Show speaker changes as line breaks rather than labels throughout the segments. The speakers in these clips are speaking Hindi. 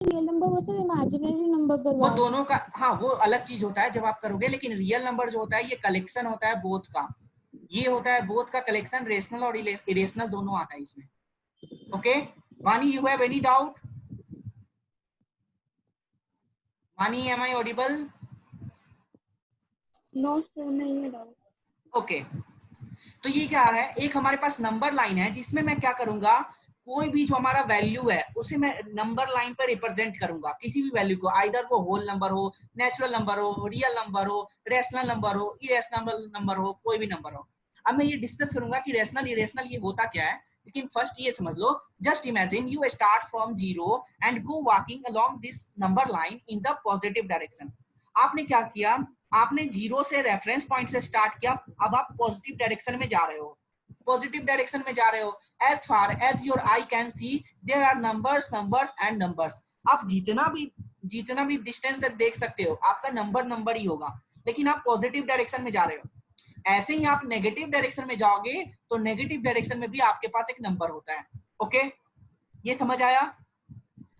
Real number versus imaginary number
वो
करवा
दोनों का, हाँ वो अलग चीज होता है जब आप करोगे, लेकिन रियल नंबर जो होता है ये कलेक्शन होता है बोथ का, ये होता है बोथ का कलेक्शन, रेशनल और इरेशनल दोनों आता है इसमें। Okay Wani, you have any doubt? Wani, am I audible?
No sir, नहीं है डाउट।
ओके, तो ये क्या है, एक हमारे पास नंबर लाइन है जिसमें मैं क्या करूंगा, कोई भी जो हमारा वैल्यू है उसे मैं नंबर लाइन पर रिप्रेजेंट करूंगा, किसी भी वैल्यू को, आइदर वो होल नंबर हो, नेचुरल नंबर हो, रियल नंबर हो, रेशनल नंबर हो, इरेशनल नंबर हो, कोई भी नंबर हो। अब मैं ये डिस्कस करूंगा कि रेशनल इरेशनल ये होता क्या है, लेकिन फर्स्ट ये समझ लो, just imagine you start from zero and go walking along this number line in the positive direction. आपने क्या किया, आपने जीरो से रेफरेंस पॉइंट से स्टार्ट किया, अब आप पॉजिटिव डायरेक्शन में जा रहे हो, पॉजिटिव डायरेक्शन में जा रहे हो। As far as your I can see there are numbers numbers and numbers. आप जितना भी डिस्टेंस तक देख सकते हो आपका नंबर नंबर ही होगा, लेकिन आप पॉजिटिव डायरेक्शन में जा रहे हो। ऐसे ही आप नेगेटिव डायरेक्शन में जाओगे तो नेगेटिव डायरेक्शन में भी आपके पास एक नंबर होता है। ओके, ये समझ आया?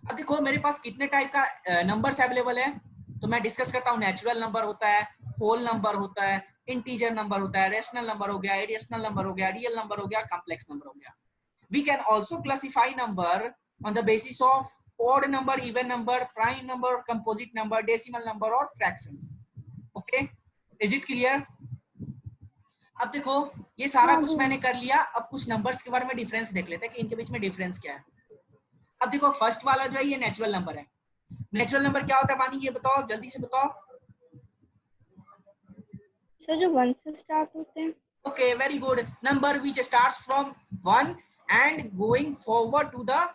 अब देखो मेरे पास कितने टाइप का नंबर्स अवेलेबल है, तो मैं डिस्कस करता हूँ। नेचुरल नंबर होता है, होल नंबर होता है, इंटीजर नंबर होता है, रेशनल नंबर हो गया, इरेशनल नंबर हो गया, रियल नंबर हो गया, कॉम्प्लेक्स नंबर हो गया। We can also classify number on the basis of odd number, even number, prime number, composite number, decimal number और fractions. Okay, is it clear? अब देखो ये सारा
हाँ
कुछ
जी।
मैंने कर लिया, अब कुछ नंबर्स के बारे में डिफरेंस देख लेते हैं कि इनके बीच में डिफरेंस क्या है। अब देखो फर्स्ट वाला जो है ये नेचुरल नंबर है। नेचुरल नंबर क्या होता है वानी, ये बताओ जल्दी से बताओ।
सर जो 1 से स्टार्ट होते हैं।
Okay very good, number which starts from 1 and going forward to the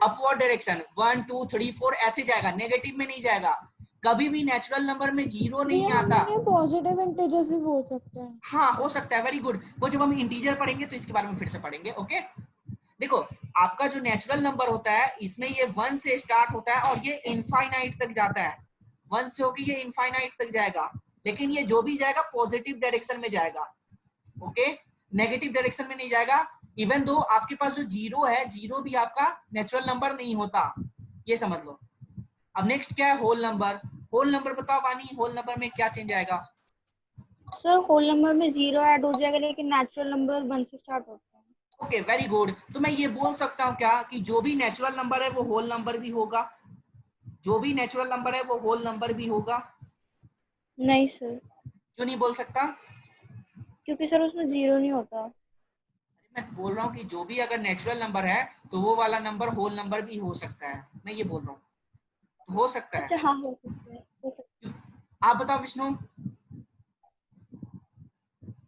upward direction, 1 2 3 4 ऐसे जाएगा, नेगेटिव में नहीं जाएगा। कभी भी नेचुरल नंबर में जीरो नहीं आता।
पॉजिटिव इंटीजर्स भी बोल सकते हैं।
हाँ हो सकता है, वेरी गुड, वो जब हम इंटीजर पढ़ेंगे तो इसके बारे में फिर से पढ़ेंगे। ओके देखो आपका जो नेचुरल नंबर होता है इसमें ये 1 से स्टार्ट होता है और ये इनफाइनाइट तक जाता है, 1 से होकर ये इनफाइनाइट तक जाएगा, लेकिन ये जो भी जाएगा पॉजिटिव डायरेक्शन में जाएगा। ओके, नेगेटिव डायरेक्शन में नहीं जाएगा। इवन दो आपके पास जो जीरो है, जीरो भी आपका नेचुरल नंबर नहीं होता, ये समझ लो। अब नेक्स्ट क्या है, होल नंबर। होल नंबर बताओ वानी, होल नंबर में क्या चेंज आएगा?
सर होल नंबर में 0 ऐड हो जाएगा, लेकिन नेचुरल नंबर 1 से स्टार्ट होता है।
ओके वेरी गुड, तो मैं ये बोल सकता हूँ क्या कि जो भी नेचुरल नंबर है वो होल नंबर भी होगा, जो भी नेचुरल नंबर है वो होल नंबर भी होगा?
नहीं सर,
क्यों नहीं बोल सकता?
क्योंकि सर उसमें 0 नहीं होता।
मैं बोल रहा हूँ कि जो भी अगर नेचुरल नंबर है तो वो वाला नंबर होल नंबर भी हो सकता है, मैं ये बोल रहा हूँ, तो हो सकता
अच्छा
है।
हाँ, हो सकता है, हो सकता
आप बताओ विष्णु।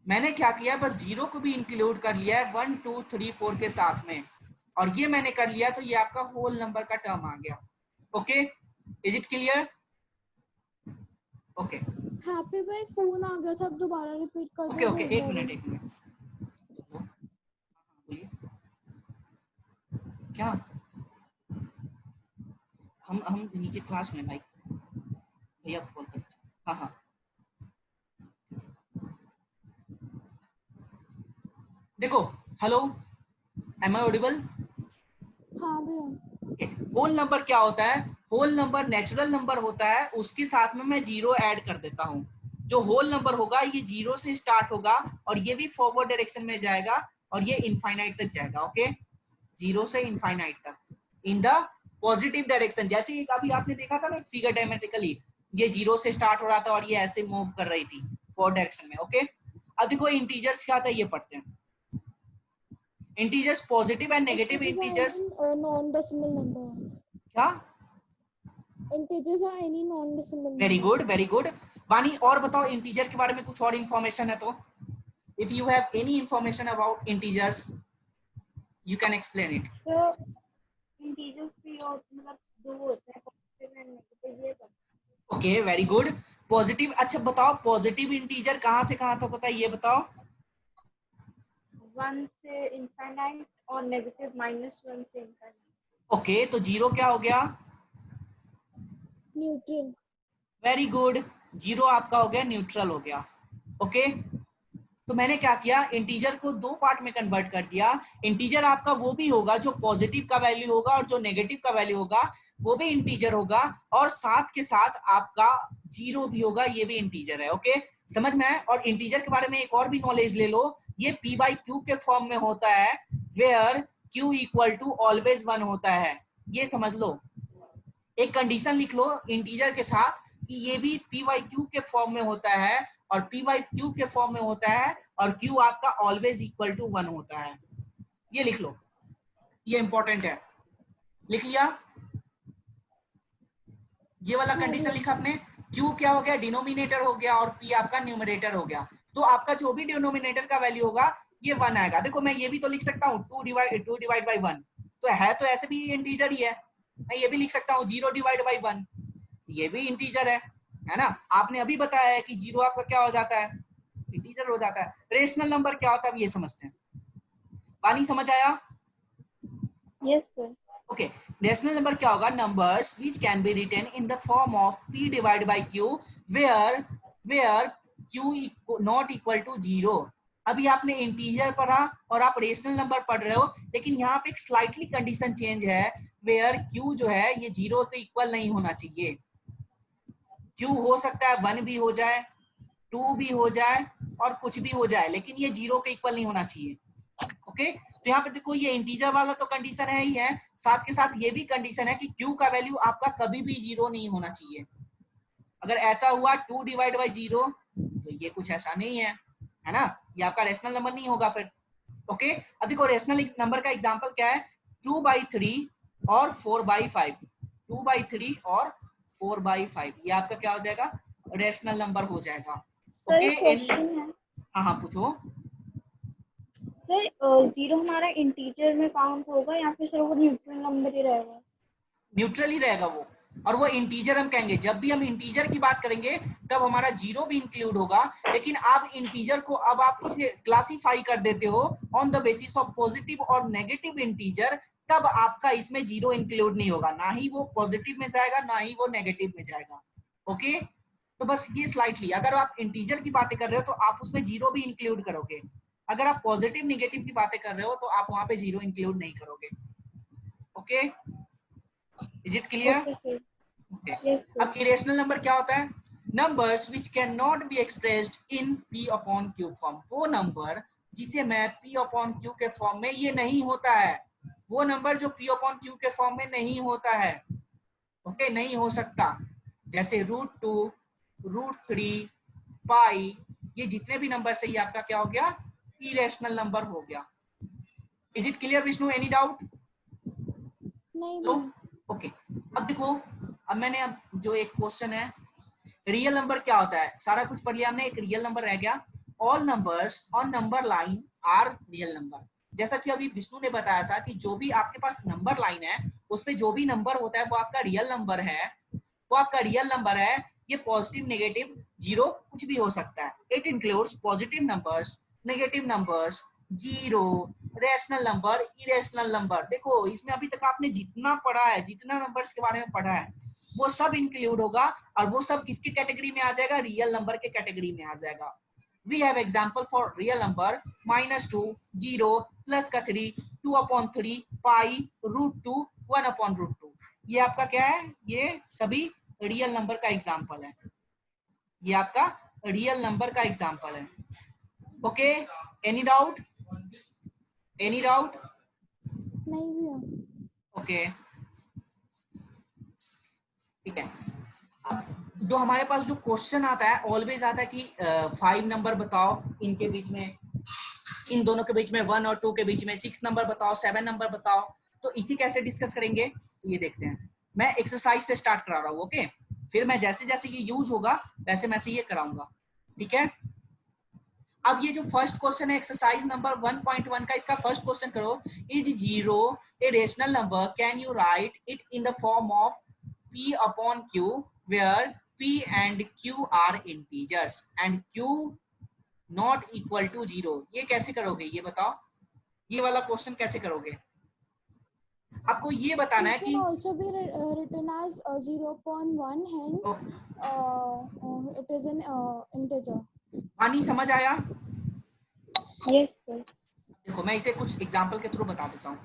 मैंने क्या किया, बस जीरो को भी इंक्लूड कर लिया है 1 2 3 4 के साथ में, और ये मैंने कर लिया तो ये आपका होल नंबर का टर्म आ गया। Okay, is it clear? Okay
happy भाई एक फोन आ गया था, अब दोबारा रिपीट कर
ओके
दो।
ओके, एक मिनट एक मिनट। बोलिए क्या, हम नीचे क्लास में भाई, भैया कॉल कर। हाँ हाँ देखो, हेलो, एम आई ऑडिबल?
हाँ भैया।
होल नंबर क्या होता है, होल नंबर नेचुरल नंबर होता है, उसके साथ में मैं जीरो ऐड कर देता हूँ। जो होल नंबर होगा ये जीरो से स्टार्ट होगा और ये भी फॉरवर्ड डायरेक्शन में जाएगा और ये इनफाइनाइट तक जाएगा। ओके, जीरो से इनफाइनाइट तक इन द पॉजिटिव डायरेक्शन। जैसे एक अभी आपने देखा था ना फिगर डायमेट्रिकली, ये जीरो से स्टार्ट हो रहा था और ये ऐसे मूव कर रही थी फॉरवर्ड डायरेक्शन में। ओके, अब देखो इंटीजर्स क्या था ये पढ़ते हैं। Integers positive and negative integers
non decimal number.
क्या?
Integers are any non decimal
very
number.
Good very good. Vani और बताओ इंटीजर के बारे में कुछ और इंफॉर्मेशन है तो, if you have any information about integers you can explain it.
Sir integers भी और मतलब दो होते हैं, पॉजिटिव एंड नेगेटिव, ये सब।
Okay very good, positive. अच्छा बताओ पॉजिटिव इंटीजर कहाँ से कहाँ तक होता है ये बताओ।
1 से इनफाइनाइट और नेगेटिव -1 से इनफाइनाइट।
ओके तो जीरो क्या हो गया?
न्यूट्रल।
वेरी गुड, जीरो आपका हो गया न्यूट्रल हो गया। ओके, तो मैंने क्या किया, इंटीजर को दो पार्ट में कन्वर्ट कर दिया। इंटीजर आपका वो भी होगा जो पॉजिटिव का वैल्यू होगा और जो नेगेटिव का वैल्यू होगा वो भी इंटीजर होगा, और साथ के साथ आपका जीरो भी होगा, ये भी इंटीजर है। ओके, समझ में आया? और इंटीजर के बारे में एक और भी नॉलेज ले लो, ये p बाई क्यू के फॉर्म में होता है, where q equal to always 1 होता है। ये समझ लो, एक कंडीशन लिख लो इंटीजर के साथ कि ये भी p बाई क्यू के फॉर्म में होता है और p बाई क्यू के फॉर्म में होता है, और q आपका ऑलवेज इक्वल टू 1 होता है। ये लिख लो, ये इंपॉर्टेंट है। लिख लिया? ये वाला कंडीशन लिखा आपने। q क्या हो गया, डिनोमिनेटर हो गया, और p आपका न्यूमरेटर हो गया। तो आपका जो भी डिनोमिनेटर का वैल्यू होगा ये 1 आएगा। देखो मैं ये भी तो लिख सकता हूँ 2 डिवाइड बाई 1, तो है तो ऐसे भी इंटीजर ही है। मैं ये भी लिख सकता हूँ 0 डिवाइड बाई 1, ये भी इंटीजर है ना। आपने अभी बताया है कि जीरो आपका क्या हो जाता है, इंटीजर हो जाता है। रेशनल नंबर क्या होता है, अब ये समझते हैं। पानी समझ आया?
Yes sir.
Okay, rational number क्या होगा, numbers which can be written in the form of p divide by q where q not equal to 0। अभी आपने इंटीजर पढ़ा और आप रेशनल नंबर पढ़ रहे हो, लेकिन यहाँ पे एक स्लाइटली कंडीशन चेंज है, वेयर q जो है ये 0 के इक्वल नहीं होना चाहिए। q हो सकता है 1 भी हो जाए, 2 भी हो जाए और कुछ भी हो जाए, लेकिन ये 0 के इक्वल नहीं होना चाहिए। ओके, तो यहाँ पे देखो ये इंटीजर वाला तो कंडीशन है ही है, साथ के साथ ये भी कंडीशन है कि q का वैल्यू आपका कभी भी 0 नहीं होना चाहिए। अगर ऐसा हुआ 2 डिवाइड बाई 0 तो ये कुछ ऐसा नहीं है ना, ये आपका रेशनल नंबर नहीं होगा फिर। ओके, अब देखो रेशनल नंबर का एग्जांपल क्या है, 2/3 और 4/5, 2/3 और 4/5, ये आपका क्या हो जाएगा, रेशनल नंबर हो जाएगा।
सर
ओके,
एक क्वेश्चन है
हाँ पूछो।
सर, जीरो हमारा इंटीजर में काउंट होगा या फिर सर वो न्यूट्रल नंबर ही रहेगा?
न्यूट्रल ही रहेगा वो, और वो इंटीजर हम कहेंगे, जब भी हम इंटीजर की बात करेंगे तब हमारा जीरो भी इंक्लूड होगा। लेकिन आप इंटीजर को अब आप इसे क्लासीफाई कर देते हो on the basis of positive और नेगेटिव इंटीजर, तब आपका इसमें जीरो इंक्लूड नहीं होगा, ना ही वो पॉजिटिव में जाएगा ना ही वो नेगेटिव में जाएगा। ओके, तो बस ये स्लाइटली, अगर आप इंटीजर की बातें कर रहे हो तो आप उसमें जीरो भी इंक्लूड करोगे, अगर आप पॉजिटिव निगेटिव की बातें कर रहे हो तो आप वहां पे जीरो इंक्लूड नहीं करोगे। Okay, is it clear?
Okay sir.
Okay,
yes sir.
अब इरेशनल नंबर क्या होता है, numbers which can not be expressed in p upon q form, वो नंबर जिसे मैं p अपॉन q के फॉर्म में, ये नहीं होता है, वो नंबर जो p अपॉन q के फॉर्म में नहीं होता है। ओके, नहीं हो सकता, जैसे √2, √3, पाई, ये जितने भी नंबर से ये आपका क्या हो गया, इरेशनल नंबर हो गया। Is it clear Vishnu, any doubt?
नहीं।
ओके, अब देखो, अब मैंने अब जो एक क्वेश्चन है, रियल नंबर क्या होता है, सारा कुछ पढ़ लिया हमने, एक रियल नंबर रह गया। All numbers on number line are real number. जैसा कि अभी विष्णु ने बताया था कि जो भी आपके पास नंबर लाइन है उस पे जो भी नंबर होता है वो आपका रियल नंबर है, वो आपका रियल नंबर है। ये पॉजिटिव नेगेटिव जीरो कुछ भी हो सकता है। It includes positive numbers, negative numbers, zero, rational number, irrational number. देखो इसमें अभी तक आपने जितना पढ़ा है, जितना नंबर्स के बारे में पढ़ा है, वो सब इंक्लूड होगा, और वो सब किसके कैटेगरी में आ जाएगा, रियल नंबर के कैटेगरी में आ जाएगा। We have example for real number -2, 0, +3, 2/3, pi, √2, 1/√2। ये आपका क्या है, ये सभी रियल नंबर का एग्जाम्पल है, ये आपका रियल नंबर का एग्जाम्पल है। Okay, any doubt, any doubt?
नहीं भैया।
ओके, ठीक है। अब जो हमारे पास जो क्वेश्चन आता है, ऑलवेज आता है कि 5 नंबर बताओ इनके बीच में, इन दोनों के बीच में, 1 और 2 के बीच में, 6 नंबर बताओ, 7 नंबर बताओ। तो इसी कैसे डिस्कस करेंगे, तो ये देखते हैं। मैं एक्सरसाइज से स्टार्ट करा रहा हूँ। ओके, फिर मैं जैसे जैसे ये यूज होगा वैसे मैं ये कराऊंगा, ठीक है। अब ये जो फर्स्ट क्वेश्चन है एक्सरसाइज नंबर 1.1 का, इसका फर्स्ट क्वेश्चन करो, is zero a rational number, can you write it in the form of p upon q where p and q are integers and q not equal to 0। ये कैसे करोगे, ये बताओ, ये वाला क्वेश्चन कैसे करोगे? आपको ये बताना है
It
कि
can also be written as 0.1, hence it is an integer.
पानी समझ आया?
Yes sir.
देखो मैं इसे कुछ एग्जांपल के थ्रू बता देता हूँ।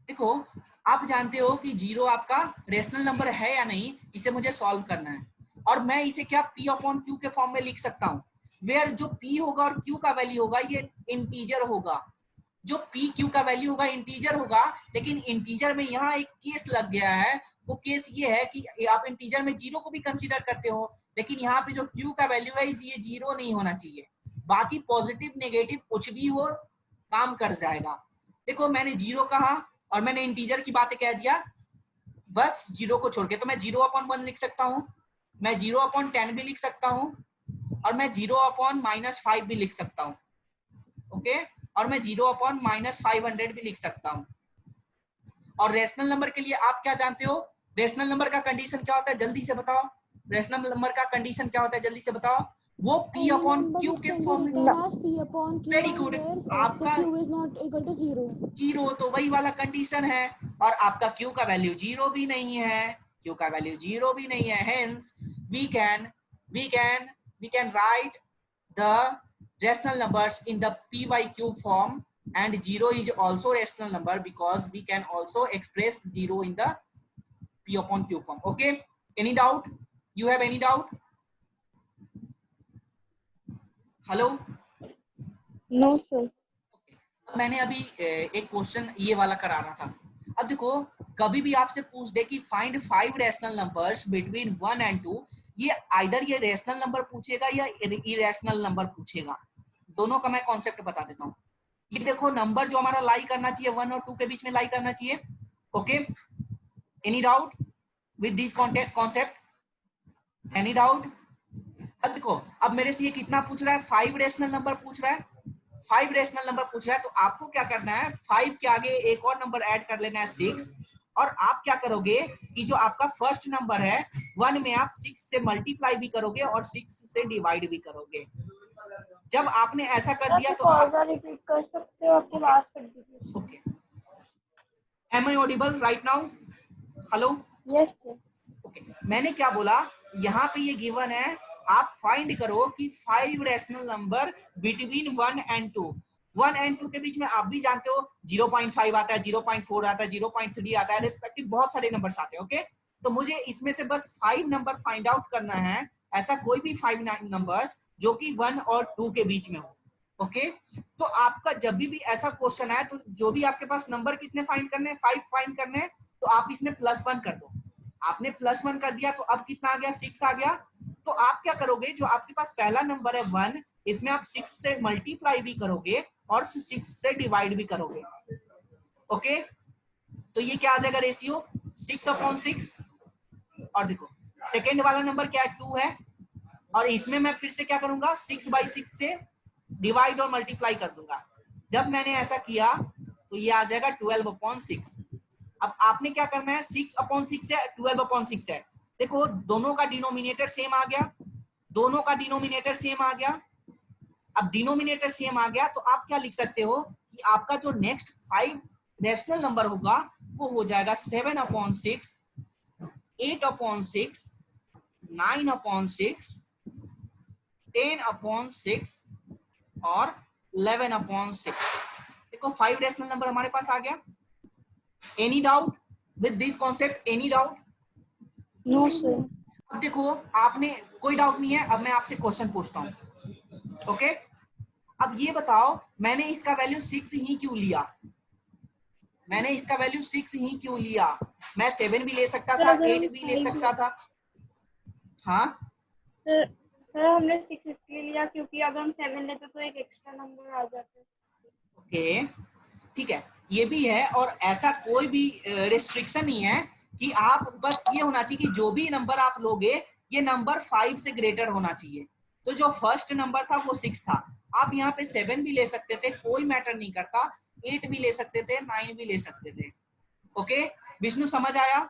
देखो आप जानते हो कि 0 आपका रेशनल नंबर है या नहीं, इसे मुझे सॉल्व करना है और मैं इसे क्या P अपॉन Q के फॉर्म में लिख सकता हूँ, वेयर जो P होगा और Q का वैल्यू होगा ये इंटीजर होगा। जो P Q का वैल्यू होगा इंटीजर होगा, लेकिन इंटीजर में यहाँ एक केस लग गया है। वो केस ये है कि आप इंटीजर में 0 को भी कंसीडर करते हो, लेकिन यहाँ पे जो Q का वैल्यू है ये 0 नहीं होना चाहिए, बाकी पॉजिटिव नेगेटिव कुछ भी हो काम कर जाएगा। देखो मैंने 0 कहा और मैंने इंटीजर की बातें कह दिया बस 0 को छोड़ के, तो मैं 0/1 लिख सकता हूँ, मैं 0/10 भी लिख सकता हूँ और मैं 0/-5 भी लिख सकता हूँ। ओके, और मैं 0/-500 भी लिख सकता हूँ। और रेशनल नंबर के लिए आप क्या जानते हो, रेशनल नंबर का कंडीशन क्या होता है जल्दी से बताओ, रेशनल नंबर का कंडीशन क्या होता है जल्दी से बताओ, वो P अपॉन Q के फॉर्म में।
P upon Q
very
and
good,
where the
आपका
Q is not equal to 0.
0 तो वही वाला कंडीशन है, और आपका Q का वैल्यू 0 भी नहीं है, Q का वैल्यू 0 भी नहीं है, hence we can write the rational numbers in the P by Q form, and 0 is also rational number because we can also express 0 in the P upon Q form. Okay, any doubt, you have any doubt? Hello,
no sir.
मैंने अभी एक क्वेश्चन ये वाला करा रहा था। अब देखो कभी भी आपसे पूछ दे कि find 5 rational numbers between 1 and 2, ये आइदर ये रैशनल नंबर पूछेगा या इरेशनल नंबर पूछेगा, दोनों का मैं कॉन्सेप्ट बता देता हूँ। ये देखो नंबर जो हमारा लाई करना चाहिए 1 और 2 के बीच में लाई करना चाहिए। Okay, any doubt with this concept, any doubt? अब देखो अब मेरे से ये कितना पूछ रहा है, 5 रेशनल नंबर पूछ रहा है, 5 रेशनल नंबर पूछ रहा है, तो आपको क्या करना है 5 के आगे एक और नंबर ऐड कर लेना है 6, और आप क्या करोगे कि जो आपका फर्स्ट नंबर है 1 में आप 6 से मल्टीप्लाई भी करोगे और 6 से डिवाइड भी करोगे। जब आपने ऐसा कर दिया तो आप
रिपीट कर सकते हो, आपकी आवाज कट गई।
Okay, am I audible right now? Hello,
yes sir.
Okay, मैंने क्या बोला, यहाँ पे ये गिवन है, आप फाइंड करो कि 5 rational number between 1 and 2, 1 and 2 के बीच में आप भी जानते हो 0.5 आता है, 0.4 आता है, 0.3 आता है, रिस्पेक्टिव बहुत सारे नंबर्स आते हैं। ओके, तो मुझे इसमें से बस 5 नंबर फाइंड आउट करना है, ऐसा कोई भी 5 नंबर्स जो कि 1 और 2 के बीच में हो। ओके, तो आपका जब भी ऐसा क्वेश्चन आए तो जो भी आपके पास नंबर कितने फाइंड करने हैं, 5 फाइंड करने हैं, तो आप इसमें +1 कर दो। आपने +1 कर दिया तो अब कितना आ गया, 6 आ गया। तो आप क्या करोगे, जो आपके पास पहला नंबर है 1, इसमें आप 6 से मल्टीप्लाई भी करोगे और 6 से डिवाइड भी करोगे। ओके, तो ये क्या आ जाएगा रेशियो 6/6। और देखो सेकेंड वाला नंबर क्या है, 2 है, और इसमें मैं फिर से क्या करूंगा 6/6 से डिवाइड और मल्टीप्लाई कर दूंगा। जब मैंने ऐसा किया तो ये आ जाएगा 12/6। अब आपने क्या करना है, 6/6 है 12/6 है, देखो दोनों का डिनोमिनेटर सेम आ गया, दोनों का डिनोमिनेटर सेम आ गया। अब डिनोमिनेटर सेम आ गया तो आप क्या लिख सकते हो कि आपका जो नेक्स्ट 5 रैशनल नंबर होगा वो हो जाएगा 7/6, 8/6, 9/6, 10/6 और 11/6। देखो 5 रैशनल नंबर हमारे पास आ गया। Any doubt with this concept, any doubt?
No sir.
अब देखो आपने कोई डाउट नहीं है, अब मैं आपसे क्वेश्चन पूछता हूं। ओके, अब ये बताओ मैंने इसका वैल्यू 6 ही क्यों लिया, मैंने इसका वैल्यू 6 ही क्यों लिया, मैं 7 भी ले सकता था, 8 भी ले सकता था। हाँ
सर हमने 6 इसलिए लिया क्योंकि अगर हम 7 लेते तो एक एक्स्ट्रा नंबर आ जाता।
ओके ठीक है, ये भी है, और ऐसा कोई भी रिस्ट्रिक्शन नहीं है कि आप, बस ये होना चाहिए कि जो भी नंबर आप लोगे ये नंबर 5 से ग्रेटर होना चाहिए। तो जो फर्स्ट नंबर था वो 6 था, आप यहाँ पे 7 भी ले सकते थे, कोई मैटर नहीं करता, 8 भी ले सकते थे, 9 भी ले सकते थे। ओके विष्णु, समझ आया?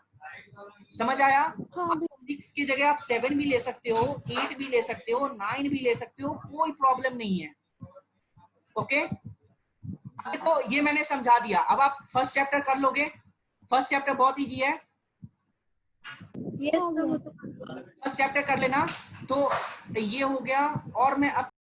समझ आया?
हाँ
6 की जगह आप 7 भी ले सकते हो, 8 भी ले सकते हो, 9 भी ले सकते हो, कोई प्रॉब्लम नहीं है। ओके, देखो ये मैंने समझा दिया, अब आप फर्स्ट चैप्टर कर लोगे, फर्स्ट चैप्टर बहुत इजी है,
यस सर, वो तो
फर्स्ट चैप्टर कर लेना। तो ये हो गया, और मैं अब